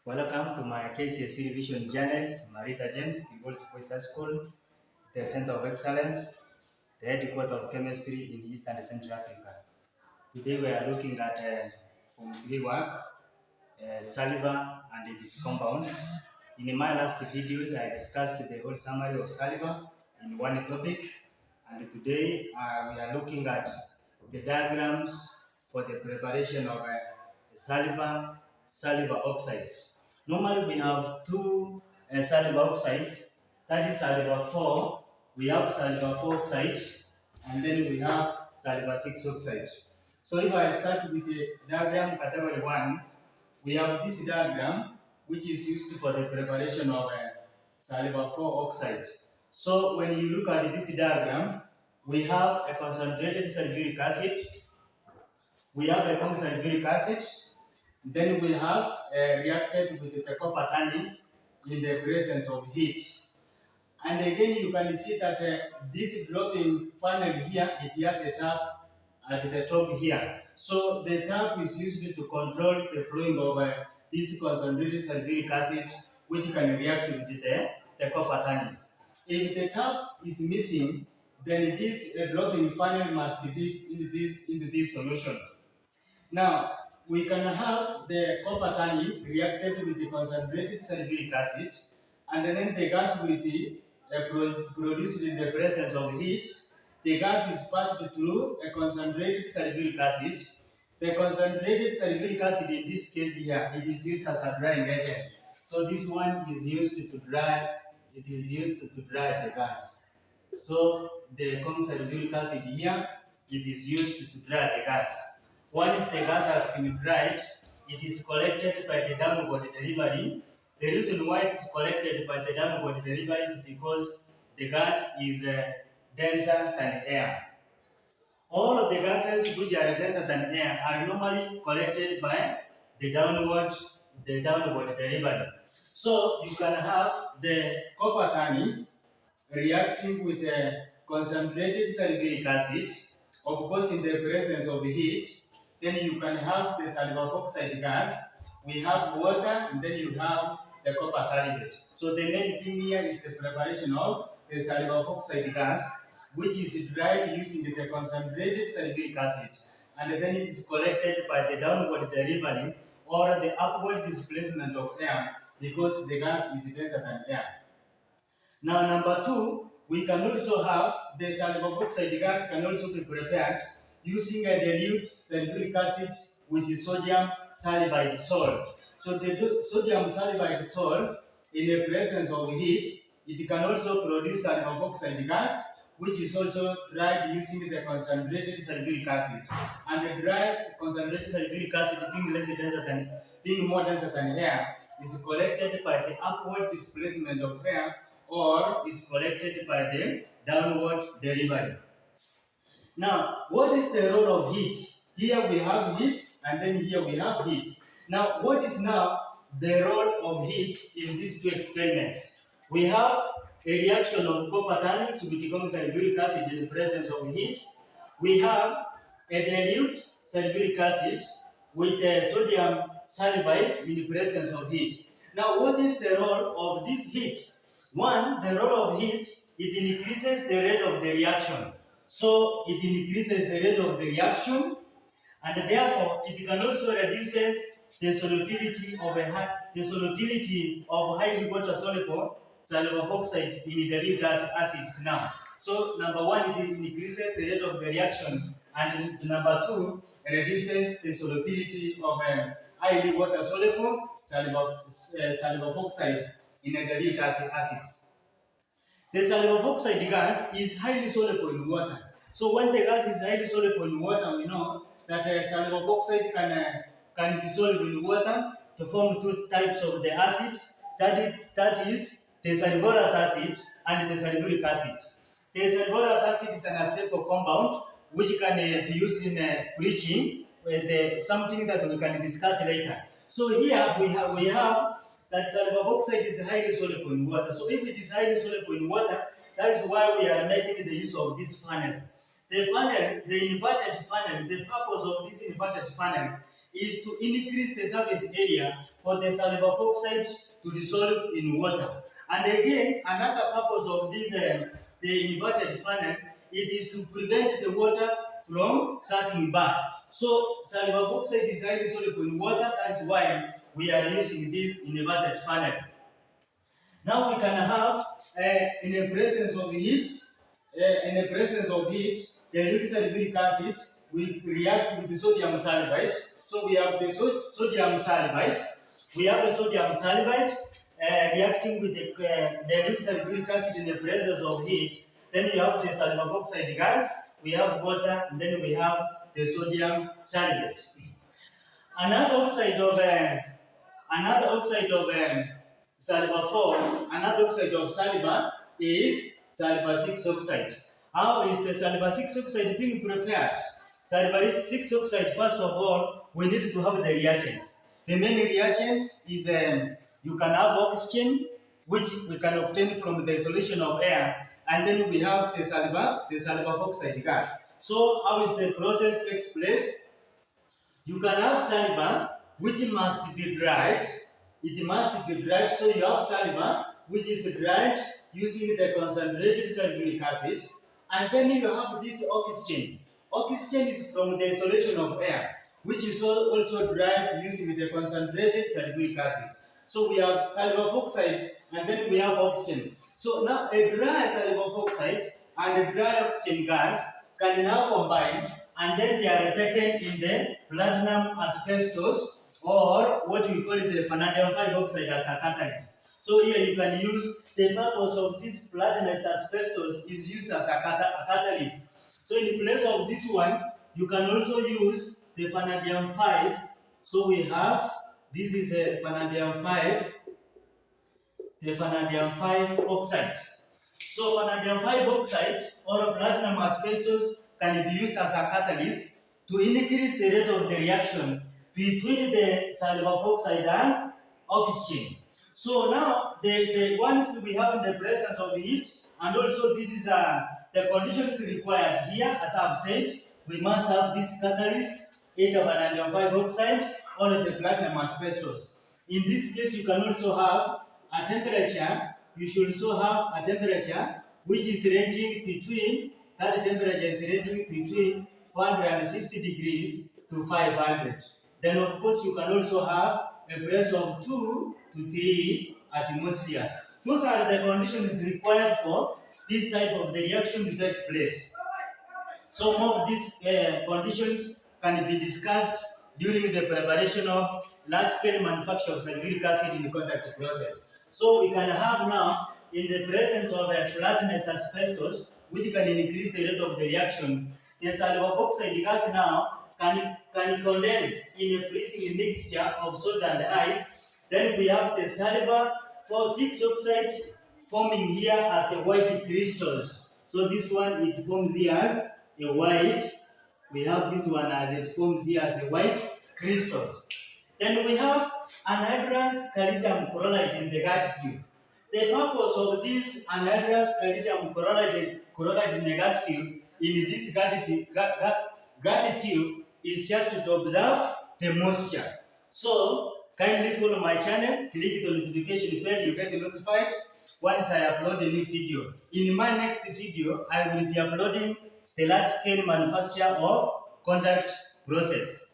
Welcome to my kcse revision journal. Marita James, Kigol's Boys High School, the Center of Excellence, the headquarters of chemistry in East and Central Africa. Today we are looking at Form 3 work, saliva and its compound. In my last videos, I discussed the whole summary of saliva in one topic, and today we are looking at the diagrams for the preparation of saliva oxides. Normally we have two saliva oxides, that is saliva 4, we have saliva 4 oxide, and then we have saliva 6 oxide. So if I start with the diagram category 1, we have this diagram which is used for the preparation of saliva 4 oxide. So when you look at this diagram, we have a concentrated sulfuric acid, then we have reacted with the copper tannins in the presence of heat. And again, you can see that this dropping funnel here, it has a tap at the top here. So the tap is used to control the flowing of this concentrated sulfuric acid, which can react with the copper tannins. If the tap is missing, then this dropping funnel must dip into this solution. Now, we can have the copper tannins reacted with the concentrated sulfuric acid, and then the gas will be produced in the presence of heat. The gas is passed through a concentrated sulfuric acid. The concentrated sulfuric acid in this case here, it is used as a drying agent. So this one is used to dry, the gas. So the sulfuric acid here, it is used to dry the gas. Once the gas has been dried, it is collected by the downward delivery. The reason why it is collected by the downward delivery is because the gas is denser than air. All of the gases which are denser than air are normally collected by the downward delivery. So you can have the copper tannins reacting with the concentrated sulfuric acid, of course in the presence of heat. Then you can have the saliva oxide gas, we have water, and then you have the copper salivate. So the main thing here is the preparation of the saliva oxide gas, which is dried using the concentrated sulfuric acid, and then it is collected by the downward delivery or the upward displacement of air, because the gas is denser than air. Now number 2, we can also have the saliva oxide gas can also be prepared using a dilute sulfuric acid with the sodium salivide salt. So the sodium salivide salt, in the presence of heat, it can also produce saliva oxide gas, which is also dried using the concentrated sulfuric acid. And the dried concentrated sulfuric acid, being more denser than air, is collected by the upward displacement of air, or is collected by the downward delivery. Now, what is the role of heat? Here we have heat, and then here we have heat. Now, what is now the role of heat in these two experiments? We have a reaction of copper tannins with sulfuric acid in the presence of heat. We have a dilute sulfuric acid with sodium salivide in the presence of heat. Now, what is the role of this heat? One, the role of heat, it increases the rate of the reaction. So it increases the rate of the reaction, and therefore it can also reduces the solubility of highly water soluble saliva oxide in dilute acids now. So number 1, it increases the rate of the reaction, and number 2, it reduces the solubility of highly water soluble saliva oxide in dilute acids. The saliva oxide gas is highly soluble in water. So when the gas is highly soluble in water, we know that saliva oxide can dissolve in water to form two types of the acid. That is the sulfurous acid and the sulfuric acid. The sulfurous acid is an unstable compound which can be used in bleaching, something that we can discuss later. So here we have that saliva oxide is highly soluble in water. So if it is highly soluble in water, that is why we are making the use of this funnel. The inverted funnel, the purpose of this inverted funnel is to increase the surface area for the sulfur oxide to dissolve in water. And again, another purpose of this the inverted funnel, it is to prevent the water from sucking back. So sulfur oxide is highly soluble in water. That is why we are using this inverted funnel. Now we can have, in the presence of heat, the dilute sulfuric acid will react with the sodium sulfide. So we have the sodium sulfide. We have the sodium sulfide reacting with the dilute sulfuric acid in the presence of heat. Then we have the sulfur oxide gas. We have water, and then we have the sodium sulfate. Another oxide of sulfur 4, another oxide of sulfur is sulfur 6 oxide. How is the sulfur 6 oxide being prepared? Sulfur 6 oxide, first of all, we need to have the reagents. The main reagent is you can have oxygen, which we can obtain from the solution of air, and then we have the sulfur oxide gas. So how is the process takes place? You can have sulfur, which must be dried. It must be dried, so you have sulfur, which is dried using the concentrated sulfuric acid, and then you have this oxygen. Oxygen is from the solution of air, which is also dried using the concentrated sulfuric acid. So we have sulfur oxide, and then we have oxygen. So now a dry sulfur oxide and a dry oxygen gas can now combine, and then they are taken in the platinum asbestos, or what we call it the vanadium 5 oxide as a catalyst. So here you can use the purpose of this platinum asbestos is used as a catalyst. So in place of this one, you can also use the vanadium 5. So we have, this is a vanadium 5, the vanadium 5 oxide. So vanadium 5 oxide or platinum asbestos can be used as a catalyst to increase the rate of the reaction between the sulfur oxide and oxygen. So now the ones we have in the presence of heat, and also this is the conditions required here. As I've said, we must have this catalyst, either vanadium 5 oxide or the platinum asbestos. In this case, you can also have a temperature. You should also have a temperature which is ranging between, that temperature is ranging between 450 degrees to 500. Then of course you can also have a pressure of 2 to 3 atmospheres. Those are the conditions required for this type of the reaction to take place. Some of these conditions can be discussed during the preparation of large-scale manufacture of sulfuric acid in the contact process. So we can have now, in the presence of a platinum asbestos, which can increase the rate of the reaction, the sulfur oxide gas now can condense in a freezing mixture of salt and ice. Then we have the sulfur 6 oxide forming here as a white crystals. So this one, it forms here as a white. We have this one as it forms here as a white crystals. Then we have anhydrous calcium chloride in the gut tube. The purpose of this anhydrous calcium chloride in the gut tube, in this gut tube, is just to observe the moisture. So kindly follow my channel, click the notification bell, you get notified once I upload a new video. In my next video, I will be uploading the large scale manufacture of contact process.